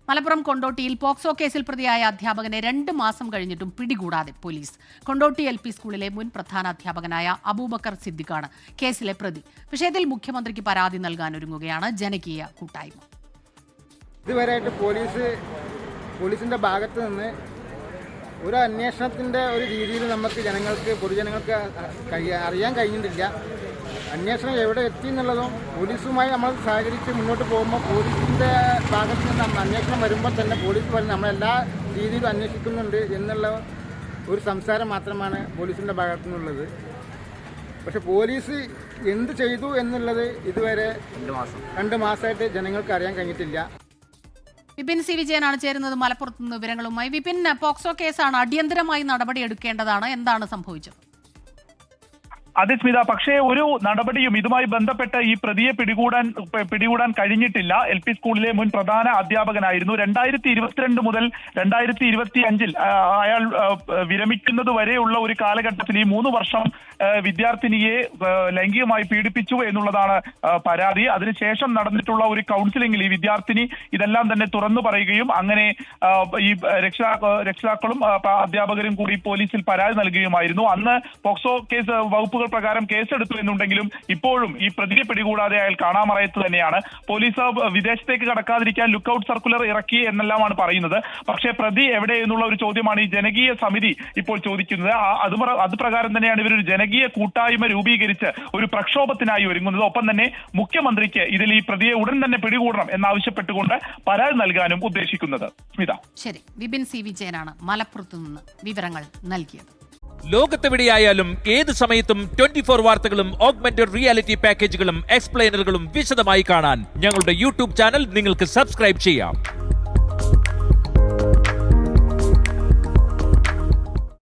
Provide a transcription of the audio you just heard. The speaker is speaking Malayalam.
മലപ്പുറം കൊണ്ടോട്ടിയിൽ പോക്സോ കേസിൽ പ്രതിയായ അധ്യാപകനെ 2 മാസം കഴിഞ്ഞിട്ടും പിടികൂടാതെ പോലീസ്. കൊണ്ടോട്ടി LP സ്കൂളിലെ മുൻ പ്രധാന അധ്യാപകനായ അബൂബക്കർ സിദ്ദിഖാണ് കേസിലെ പ്രതി. വിഷയത്തിൽ മുഖ്യമന്ത്രിക്ക് പരാതി നൽകാനൊരുങ്ങുകയാണ് ജനകീയ കൂട്ടായ്മ. ഇതുവരെയായിട്ട് പോലീസിന്റെ ഭാഗത്ത് നിന്ന് ഒരു അന്വേഷണത്തിന്റെ ഒരു രീതിയിൽ നമുക്ക് പൊതുജനങ്ങൾക്ക് അറിയാൻ കഴിഞ്ഞിട്ടില്ല. അന്വേഷണം എവിടെ എത്തി എന്നുള്ളതും പോലീസുമായി നമ്മൾ സഹകരിച്ച് മുന്നോട്ട് പോകുമ്പോൾ പോലീസിന്റെ ഭാഗത്ത് നിന്ന് അന്വേഷണം വരുമ്പോൾ തന്നെ പോലീസ് പറഞ്ഞ് നമ്മളെല്ലാ രീതിയിലും അന്വേഷിക്കുന്നുണ്ട് എന്നുള്ള ഒരു സംസാരം മാത്രമാണ് പോലീസിന്റെ ഭാഗത്തു നിന്നുള്ളത്. പക്ഷെ പോലീസ് എന്ത് ചെയ്തു എന്നുള്ളത് ഇതുവരെ 2 മാസമായിട്ട് ജനങ്ങൾക്ക് അറിയാൻ കഴിഞ്ഞിട്ടില്ല. വിപിൻ സി വിജയനാണ് ചേരുന്നത് മലപ്പുറത്ത് നിന്ന് വിവരങ്ങളുമായി. വിപിൻ, പോക്സോ കേസാണ്, അടിയന്തരമായി നടപടിയെടുക്കേണ്ടതാണ്, എന്താണ് സംഭവിച്ചത്? അതെ സ്മിത, പക്ഷേ ഒരു നടപടിയും ഇതുമായി ബന്ധപ്പെട്ട് ഈ പ്രതിയെ പിടികൂടാൻ കഴിഞ്ഞിട്ടില്ല. LP സ്കൂളിലെ മുൻ പ്രധാന അധ്യാപകനായിരുന്നു. 2022 മുതൽ 2025 അയാൾ വിരമിക്കുന്നത് വരെയുള്ള ഒരു കാലഘട്ടത്തിൽ ഈ 3 വർഷം വിദ്യാർത്ഥിനിയെ ലൈംഗികമായി പീഡിപ്പിച്ചു എന്നുള്ളതാണ് പരാതി. അതിനുശേഷം നടന്നിട്ടുള്ള ഒരു കൗൺസിലിംഗിൽ ഈ വിദ്യാർത്ഥിനി ഇതെല്ലാം തന്നെ തുറന്നു പറയുകയും അങ്ങനെ ഈ രക്ഷിതാക്കളും അധ്യാപകരും കൂടി പോലീസിൽ പരാതി നൽകുകയുമായിരുന്നു. അന്ന് പോക്സോ കേസ് വകുപ്പുകൾ പ്രകാരം കേസെടുത്തു എന്നുണ്ടെങ്കിലും ഇപ്പോഴും ഈ പ്രതിയെ പിടികൂടാതെ അയാൾ കാണാമറയത്ത് തന്നെയാണ്. പോലീസ് വിദേശത്തേക്ക് കടക്കാതിരിക്കാൻ ലുക്കൌട്ട് സർക്കുലർ ഇറക്കി എന്നെല്ലാമാണ് പറയുന്നത്. പക്ഷേ പ്രതി എവിടെ എന്നുള്ള ഒരു ചോദ്യമാണ് ഈ ജനകീയ സമിതി ഇപ്പോൾ ചോദിക്കുന്നത്. അത് പ്രകാരം തന്നെയാണ് ഇവരൊരു ജനകീയ കൂട്ടായ്മ രൂപീകരിച്ച് ഒരു പ്രക്ഷോഭത്തിനായി ഒരുങ്ങുന്നത്. ഒപ്പം തന്നെ മുഖ്യമന്ത്രിക്ക് ഇതിൽ ഈ പ്രതിയെ ഉടൻ തന്നെ പിടികൂടണം എന്നാവശ്യപ്പെട്ടുകൊണ്ട് പരാതി നൽകാനും ഉദ്ദേശിക്കുന്നത്. സ്മിത, ശരി. വിപിൻ സി വിജയനാണ് മലപ്പുറത്ത് നിന്ന് വിവരങ്ങൾ നൽകിയത്. ലോകത്തെവിടെയായാലും ഏത് സമയത്തും 24 വാർത്തകളും ഓഗ്മെന്റഡ് റിയാലിറ്റി പാക്കേജുകളും എക്സ്പ്ലെയിനറുകളും വിശദമായി കാണാൻ ഞങ്ങളുടെ YouTube ചാനൽ നിങ്ങൾക്ക് സബ്സ്ക്രൈബ് ചെയ്യാം.